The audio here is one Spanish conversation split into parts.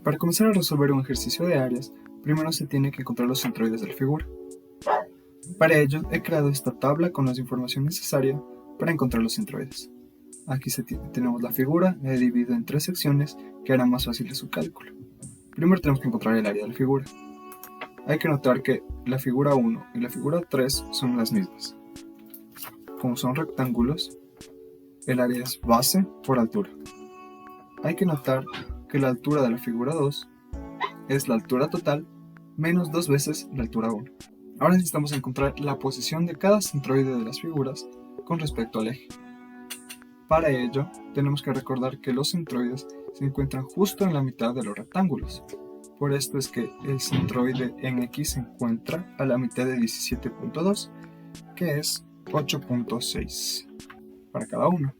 Para comenzar a resolver un ejercicio de áreas, primero se tiene que encontrar los centroides de la figura. Para ello, he creado esta tabla con la información necesaria para encontrar los centroides. Aquí tenemos la figura, la he dividido en 3 secciones que harán más fácil su cálculo. Primero tenemos que encontrar el área de la figura. Hay que notar que la figura 1 y la figura 3 son las mismas. Como son rectángulos, el área es base por altura. Hay que notar que la altura de la figura 2 es la altura total menos 2 veces la altura 1. Ahora necesitamos encontrar la posición de cada centroide de las figuras con respecto al eje. Para ello, tenemos que recordar que los centroides se encuentran justo en la mitad de los rectángulos. Por esto es que el centroide en X se encuentra a la mitad de 17.2, que es 8.6 para cada uno.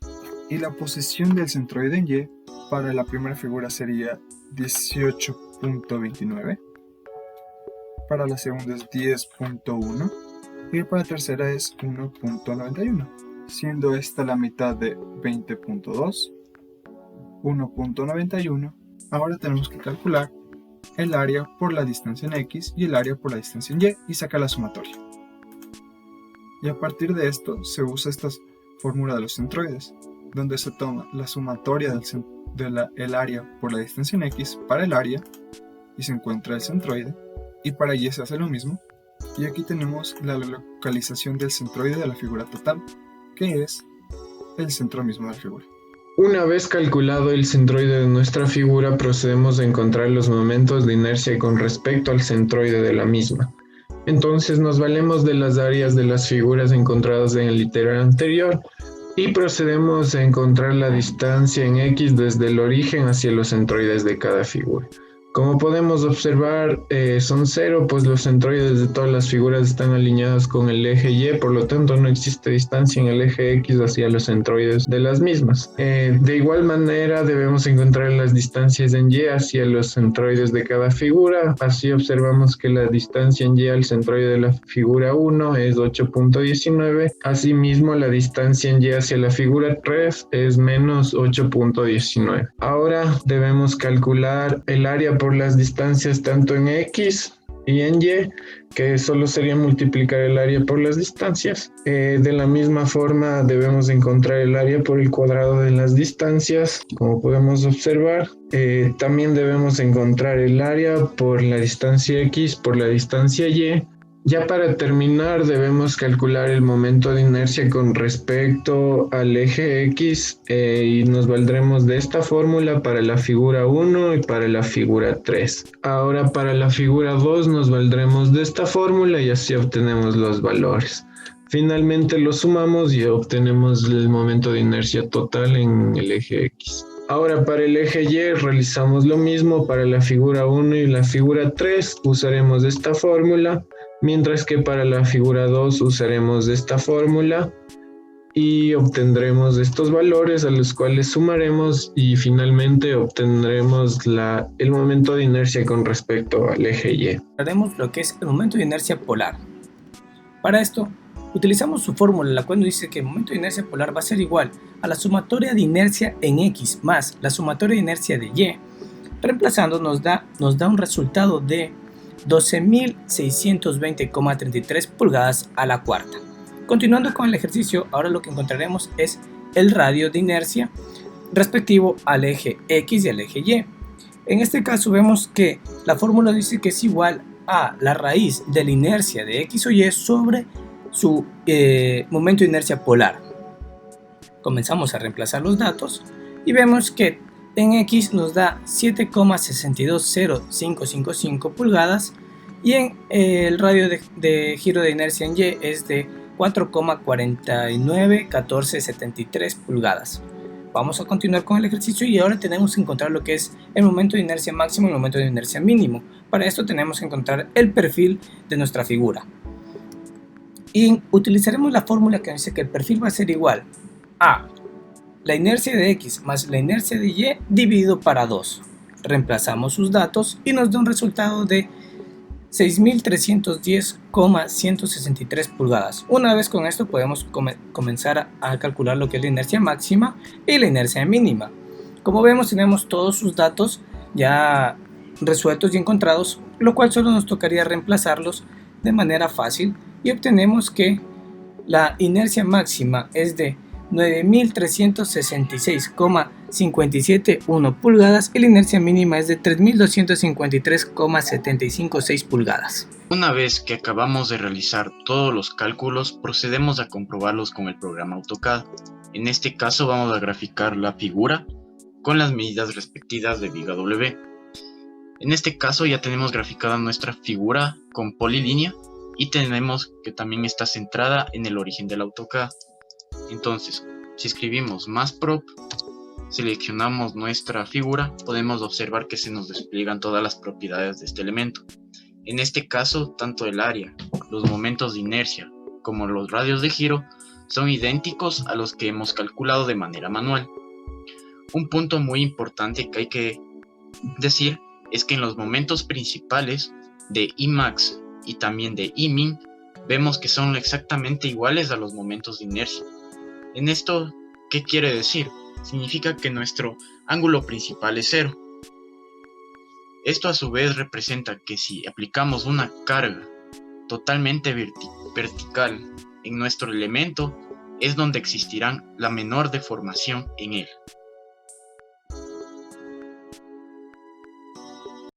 Y la posición del centroide en Y para la primera figura sería 18.29, para la segunda es 10.1 y para la tercera es 1.91, siendo esta la mitad de 20.2, 1.91. Ahora tenemos que calcular el área por la distancia en X y el área por la distancia en Y sacar la sumatoria. Y a partir de esto se usa esta fórmula de los centroides, donde se toma la sumatoria del área por la distancia en X para el área y se encuentra el centroide, y para Y se hace lo mismo, y aquí tenemos la localización del centroide de la figura total, que es el centro mismo de la figura. Una vez calculado el centroide de nuestra figura, procedemos a encontrar los momentos de inercia con respecto al centroide de la misma. Entonces nos valemos de las áreas de las figuras encontradas en el literal anterior y procedemos a encontrar la distancia en X desde el origen hacia los centroides de cada figura. Como podemos observar, son 0, pues los centroides de todas las figuras están alineados con el eje Y, por lo tanto no existe distancia en el eje X hacia los centroides de las mismas. De igual manera debemos encontrar las distancias en Y hacia los centroides de cada figura. Así observamos que la distancia en Y al centroide de la figura 1 es 8.19. Asimismo, la distancia en Y hacia la figura 3 es menos 8.19. Ahora debemos calcular el área por las distancias tanto en X y en Y, que solo sería multiplicar el área por las distancias. De la misma forma debemos encontrar el área por el cuadrado de las distancias, como podemos observar. También debemos encontrar el área por la distancia X por la distancia Y. Ya para terminar debemos calcular el momento de inercia con respecto al eje X y nos valdremos de esta fórmula para la figura 1 y para la figura 3. Ahora para la figura 2 nos valdremos de esta fórmula y así obtenemos los valores. Finalmente los sumamos y obtenemos el momento de inercia total en el eje X. Ahora para el eje Y realizamos lo mismo. Para la figura 1 y la figura 3 usaremos esta fórmula, mientras que para la figura 2 usaremos esta fórmula y obtendremos estos valores a los cuales sumaremos y finalmente obtendremos el momento de inercia con respecto al eje Y. Haremos lo que es el momento de inercia polar. Para esto utilizamos su fórmula, la cual nos dice que el momento de inercia polar va a ser igual a la sumatoria de inercia en X más la sumatoria de inercia de Y. Reemplazando nos da un resultado de 12.620,33 pulgadas a la cuarta. Continuando con el ejercicio, ahora lo que encontraremos es el radio de inercia respectivo al eje X y al eje Y. En este caso vemos que la fórmula dice que es igual a la raíz de la inercia de X o Y sobre su momento de inercia polar. Comenzamos a reemplazar los datos y vemos que en X nos da 7,620555 pulgadas y en el radio de giro de inercia en Y es de 4,491473 pulgadas. Vamos a continuar con el ejercicio y ahora tenemos que encontrar lo que es el momento de inercia máximo y el momento de inercia mínimo. Para esto tenemos que encontrar el perfil de nuestra figura. Y utilizaremos la fórmula que dice que el perfil va a ser igual a la inercia de X más la inercia de Y dividido para 2. Reemplazamos sus datos y nos da un resultado de 6.310,163 pulgadas. Una vez con esto podemos comenzar a calcular lo que es la inercia máxima y la inercia mínima. Como vemos tenemos todos sus datos ya resueltos y encontrados, lo cual solo nos tocaría reemplazarlos de manera fácil y obtenemos que la inercia máxima es de 9.366,571 pulgadas y la inercia mínima es de 3.253,756 pulgadas. Una vez que acabamos de realizar todos los cálculos, procedemos a comprobarlos con el programa AutoCAD. En este caso vamos a graficar la figura con las medidas respectivas de viga W. En este caso ya tenemos graficada nuestra figura con polilínea y tenemos que también está centrada en el origen del AutoCAD. Entonces, si escribimos MassProp, seleccionamos nuestra figura, podemos observar que se nos despliegan todas las propiedades de este elemento. En este caso, tanto el área, los momentos de inercia, como los radios de giro, son idénticos a los que hemos calculado de manera manual. Un punto muy importante que hay que decir es que en los momentos principales de Emax y también de Emin, vemos que son exactamente iguales a los momentos de inercia. En esto, ¿qué quiere decir? Significa que nuestro ángulo principal es 0. Esto a su vez representa que si aplicamos una carga totalmente vertical en nuestro elemento, es donde existirá la menor deformación en él.